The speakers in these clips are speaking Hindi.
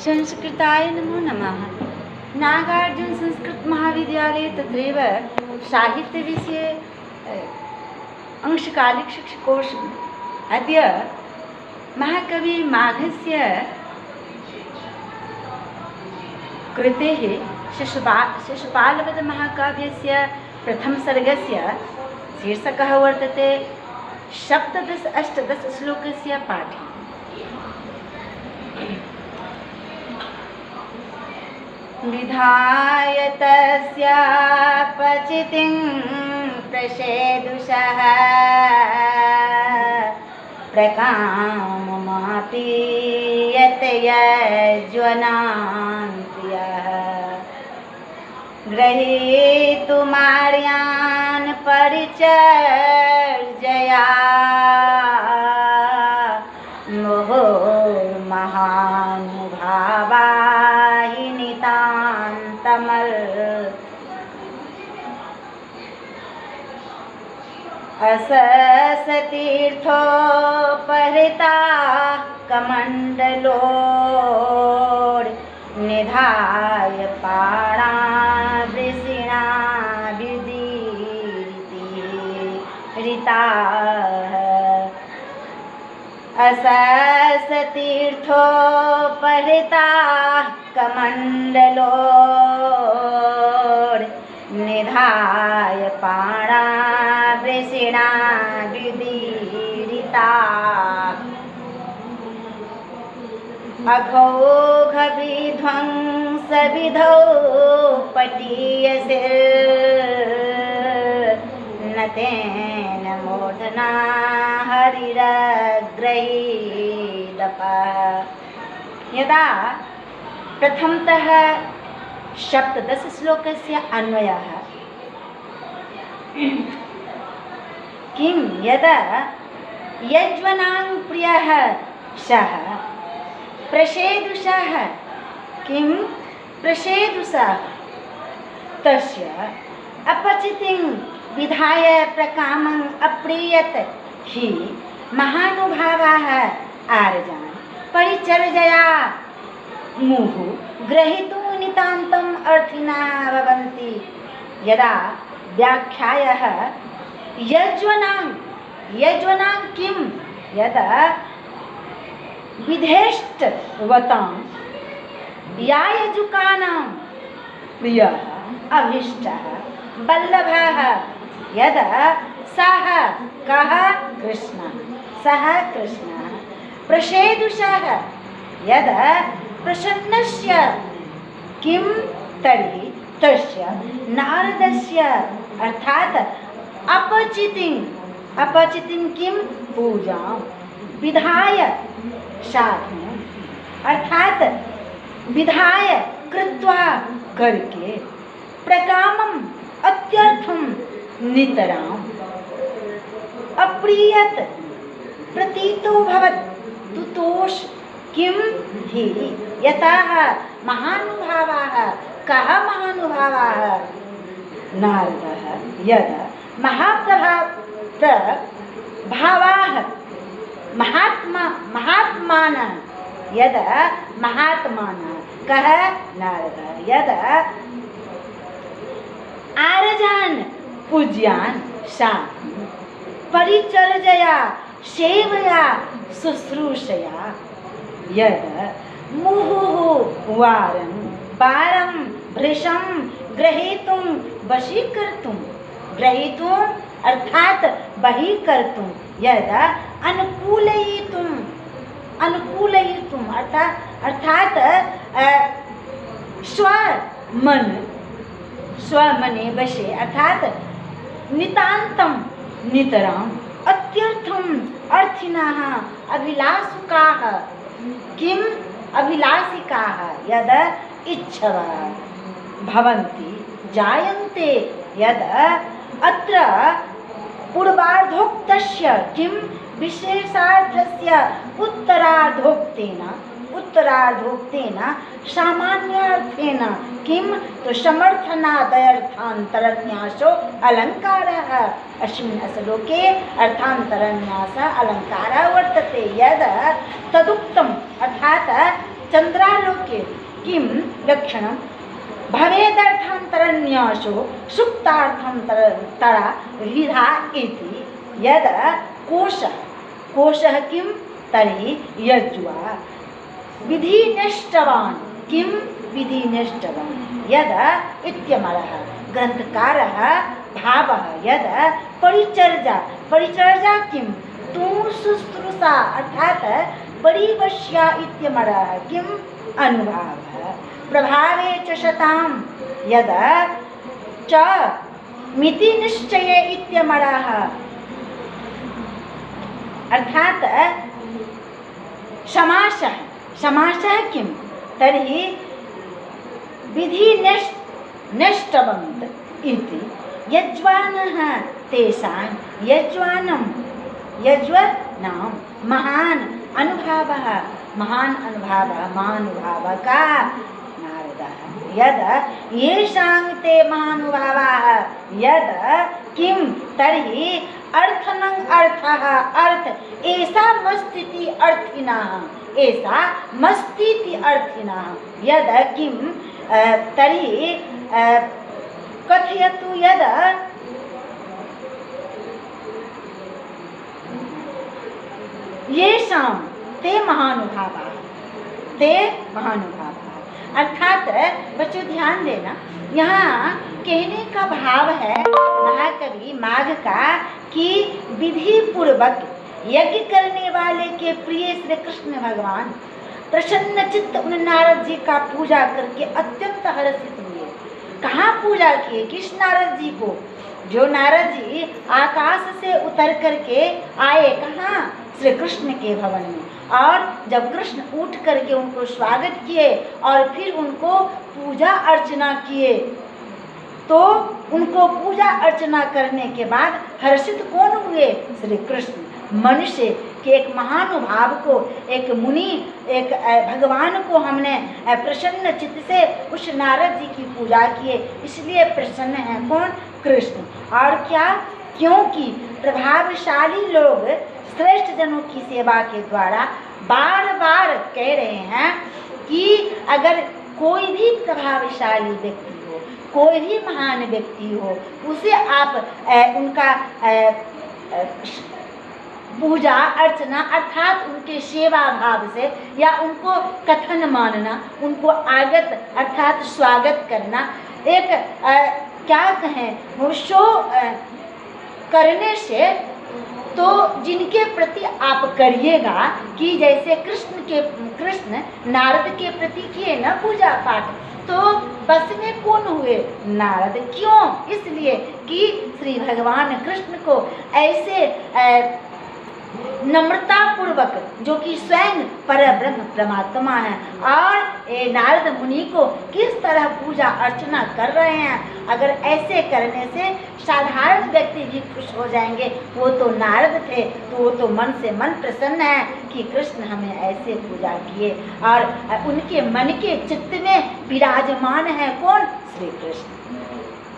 संस्कृताय नमो नमः। नागार्जुन संस्कृत महाविद्यालये तत्रैव साहित्यविषये अंशकालिक शिक्षकोर्स अद्य महाकवि माघस्य कृतेः शिशुपालवध महाकाव्यस्य प्रथमसर्गस्य शीर्षकः वर्तते 17-18 श्लोकस्य पाठः। विधाय तस्य पचितिं प्रसेदुषः प्रकाममापि यतयज्वनान्त्यः ग्रहीतुमार्यान् परिचर्यया मोहो महानुभावा नितान्तमल् अससतीर्थोपहृता कमण्डलोर् निधाय पाणावृषिणा विदीरिताः अससतीर्थोपहृता कमण्डलोर् निधाय पाणावृषिणा विदीरिताः अघौघविध्वंसविधौ पटीयसे न तेन मूर्धना हरिरग्रहीदपः। यदा प्रथमतः 17 श्लोकस्य अन्वयः किं यदा यज्वनां प्रियः सः प्रसेदुषः किं प्रसेदुषः तस्य अपचितिं विधाय प्रकामं अप्रीयत हि महानुभावाः आर्जान् परिचर्यया मुहुः ग्रहीतुं नितान्तम् अर्थिनः भवन्ति। यदा व्याख्यायः यज्वनां किं यदा विधेष्टवतां यायजुकानां प्रियः अभीष्टः वल्लभः यदा सः कः कृष्णः सः कृष्णः प्रसेदुषः यदा प्रसन्नस्य किं तर्हि तस्य नारदस्य अर्थात् अपचितिं किं पूजां विधाय साधु अर्थात विधाय कृत्वा करके प्रकामम अत्यर्थम नितराम अप्रियत प्रतीतो भवत तुतोष किम हि यतः महानुभावाः कः महानुभावाः नारदः यदा महाप्रभावाः महात्मानः यदा महात्मानः कः नारदः यदा आरजान् पूज्यान् साधु परिचर्यया सेवया शुश्रूषया यदा मुहुः वारं पारं भृशं ग्रहीतुं वशीकर्तुं ग्रहीतुं अर्थात बहिकर्तुं यदा अनुकूलयितुं अर्थात स्वमने वशे अर्थात नितान्तं नितराम् अत्यर्थम् अर्थिनः अभिलाषुकाः किम् अभिलाषिकाः यदा इच्छवः भवन्ति जायन्ते यदा अत्र पूर्वार्धोक्तस्य किं विशेषार्थस्य उत्तरार्धोक्तेन सामान्यार्थेन किं तो समर्थनादर्थान्तरन्यासो अलङ्कारः अस्मिन् श्लोके अर्थान्तरन्यासः अलङ्कारः वर्तते। यद् तदुक्तम् अर्थात् चंद्रालोके किं लक्षणं भवेदर्थान्तरन्यासो सुप्तार्थान्तरा विधा इति यद कोशः किं तर्हि यज्वा विधिनिष्ठवान् किं विधिनिष्ठवान् यद इत्यमरः ग्रंथकारः भावः यद परिचर्या किं तू शुश्रूषा अर्थात परिवश्या इत्यमरः किं अनुभावः प्रभावे च शतां यद च मिति निश्चये इत्यमरः अर्थात समासः किं तर्हि विधिनिष्ठवन्त इति यज्वानः तेषां यज्वानां महान् अनुभावः महानुभावका नारदः यद येषां ते महानुभावाः यद किं तर्हि अर्थनं अर्थः अर्थ ऐसा मस्तिति अर्थिनः यद किं तर्हि कथयतु यद येषां ते महानुभावाः अर्थात बच्चों ध्यान देना, यहाँ कहने का भाव है महाकवि माघ का कि विधि पूर्वक यज्ञ करने वाले के प्रिय श्री कृष्ण भगवान प्रसन्न चित्त उन नारद जी का पूजा करके अत्यंत हर्षित हुए। कहाँ पूजा किए? किस नारद जी को? जो नारद जी आकाश से उतर करके आए कहाँ? श्री कृष्ण के भवन में, और जब कृष्ण उठ करके उनको स्वागत किए और फिर उनको पूजा अर्चना किए, तो उनको पूजा अर्चना करने के बाद हर्षित कौन हुए? श्री कृष्ण। मनुष्य के एक महानुभाव को, एक मुनि, एक भगवान को हमने प्रसन्न चित्त से उस नारद जी की पूजा किए, इसलिए प्रसन्न है कौन? कृष्ण। और क्या? क्योंकि प्रभावशाली लोग श्रेष्ठ जनों की सेवा के द्वारा बार बार कह रहे हैं कि अगर कोई भी प्रभावशाली व्यक्ति हो, कोई भी महान व्यक्ति हो, उसे आप उनका पूजा अर्चना अर्थात उनके सेवा भाव से या उनको कथन मानना, उनको आगत अर्थात स्वागत करना, एक क्या कहें वो शो करने से, तो जिनके प्रति आप करिएगा कि जैसे कृष्ण नारद के प्रति किए न पूजा पाठ, तो बस में कौन हुए? नारद। क्यों? इसलिए कि श्री भगवान कृष्ण को ऐसे नम्रता पूर्वक, जो कि स्वयं परब्रह्म परमात्मा है, और नारद मुनि को किस तरह पूजा अर्चना कर रहे हैं, अगर ऐसे करने से साधारण व्यक्ति भी खुश हो जाएंगे। वो तो नारद थे, तो वो तो मन से मन प्रसन्न है कि कृष्ण हमें ऐसे पूजा किए, और उनके मन के चित्त में विराजमान है कौन? श्री कृष्ण।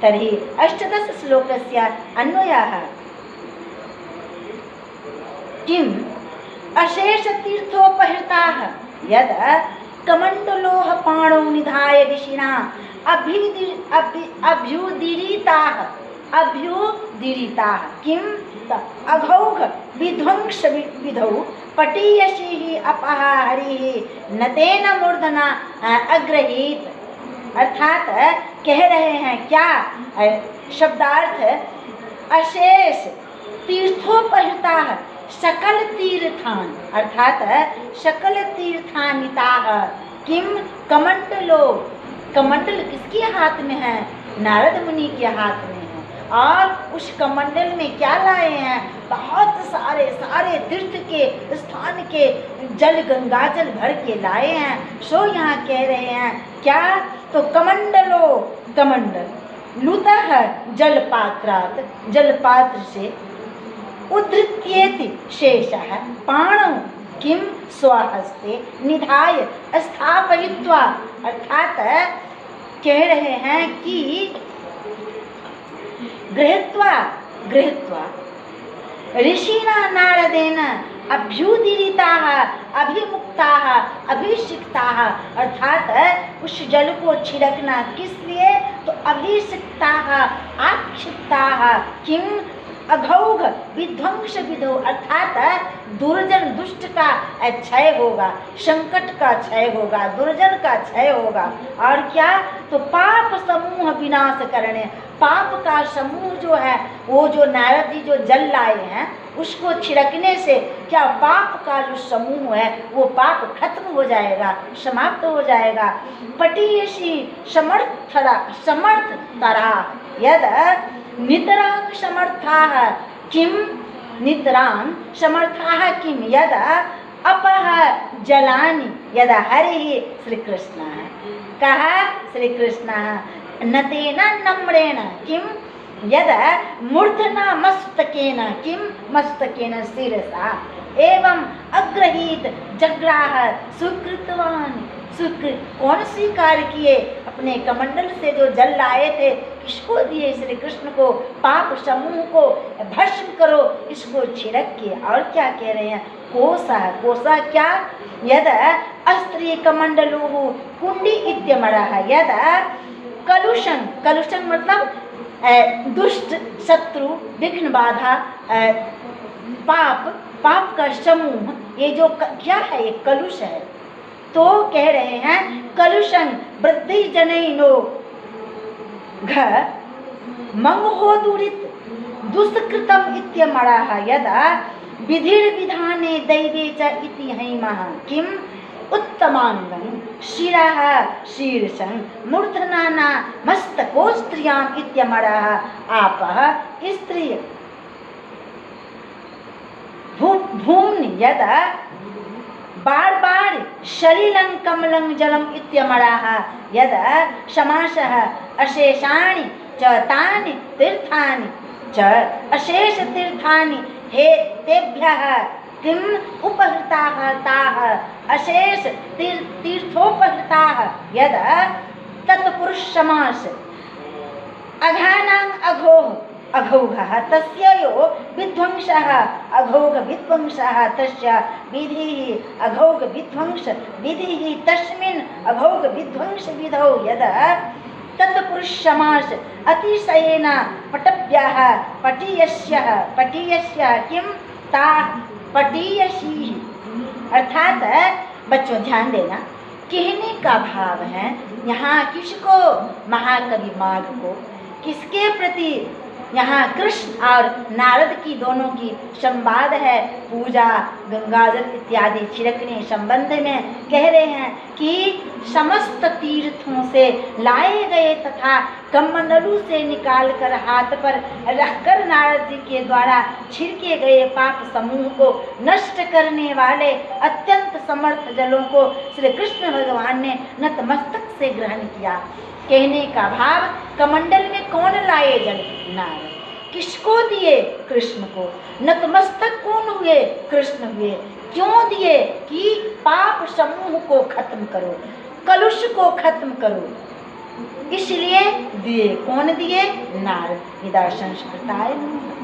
तर्हि अष्टादश श्लोकस्य अन्वयः किम अशेष तीर्थोपहृताः यद कमंडलोह पाणौ निधाय ऋषिणा अभ्युदीरिताः किम अघौघ विध्वंस विधौ पटीयसी अपः हरिः न तेन मूर्धना अग्रहीत। अर्थात कह रहे हैं क्या? शब्दार्थ अशेष तीर्थोपहृताः सकल तीर्थान, अर्थात सकल तीर्थानिताः किम कमंडलो। कमंडल किसके हाथ में है? नारद मुनि के हाथ में है, और उस कमंडल में क्या लाए हैं? बहुत सारे तीर्थ के स्थान के जल, गंगा जल भर के लाए हैं। सो यहाँ कह रहे हैं क्या? तो कमंडलो, कमंडल लुतः जलपात्रात्, जलपात्र से उद्धृत्येति शेषः पाणौ किम स्वहस्ते निधाय स्थापयित्वा। अर्थात कह रहे हैं कि गृहीत्वा ऋषिणा नारदेन अभ्युदीरिताः अभिमुक्ताः अभिषिक्ताः, अर्थात उस जल को छिड़कना किस लिए? तो अभिषिक्ताः आक्षिप्ताः किम अघौघ विध्वंस विधो, अर्थात दुर्जन दुष्ट का क्षय होगा, संकट का क्षय होगा, दुर्जन का क्षय होगा। और क्या? तो पाप समूह विनाश करने, पाप का समूह जो है वो जो नारद जी जो जल लाए हैं उसको छिड़कने से क्या पाप का जो समूह है वो पाप खत्म हो जाएगा, समाप्त हो जाएगा। पटीयसी समर्थतरा यद नितरां समर्थाः किम नितरां समर्थाः किम यद अपः जलानि यद हरिः श्री कृष्ण, कहा श्री कृष्ण नतेन नम्रेण किम यद मूर्धना मस्तकेन किम मस्तकेन शिरसा एवं अग्रहीत जग्राह सुकृतवान, कौन स्वीकार किए? अपने कमंडल से जो जल लाए थे किसको दिए? श्री कृष्ण को, पाप समूह को भस्म करो, इसको छिड़क के। और क्या कह रहे हैं? कोसा, कोसा क्या? यद अस्त्री कमंडलु कुंडी इत्यमरः यद कलुषं, कलुषं मतलब दुष्ट शत्रु विघ्न बाधा पाप, पाप का समूह, ये जो क्या है? ये कलुष है। तो कह रहे हैं कलुषं वृद्धि जनैनो घ मंगहोदुरित दुष्कृतम इत्यमरः यदा विधिर्विधाने दैवे च इति हैमः किम उत्तमांगं शिरः शीर्षं मूर्धनाना मस्तकोस्त्रियाम् इत्यमरः आपः स्त्रिय भूम्नि यदा बार बार सलिलं कमलं जलम इत्यमरः यद समासः अशेषाणि च तानि तीर्थानि च अशेष तीर्थानि हे तेभ्यः किम उपहृताः ताः अशेष तीर्थोपहृताः यद तत्पुरुष समास अघानां अघोः अघौघः तस्य यो विध्वंसः अघौघ विध्वंसः तस्य विधिः अघौघ विध्वंस विधिः तस्मिन् अघौघ विध्वंस विधौ यद तत्पुरुष समास अतिशयेन पटभ्यः पटीयस्यः पटीयस्यः किम ता पटीयसी, अर्थात बच्चों ध्यान देना, कहने का भाव है यहाँ किसको? महाकवि माघ को। किसके प्रति? यहाँ कृष्ण और नारद की दोनों की संवाद है, पूजा गंगाजल इत्यादि छिड़कने संबंध में कह रहे हैं कि समस्त तीर्थों से लाए गए तथा कमंडलू से निकालकर हाथ पर रखकर नारद जी के द्वारा छिड़के गए पाप समूह को नष्ट करने वाले अत्यंत समर्थ जलों को श्री कृष्ण भगवान ने नतमस्तक से ग्रहण किया। कहने का भाव, कमंडल में कौन लाए जल? नारद। किसको दिए? कृष्ण को। नतमस्तक कौन हुए? कृष्ण हुए। क्यों दिए? कि पाप समूह को खत्म करो, कलुष को खत्म करो, इसलिए दिए। कौन दिए? नारद। विदा संस्कृताय नमः।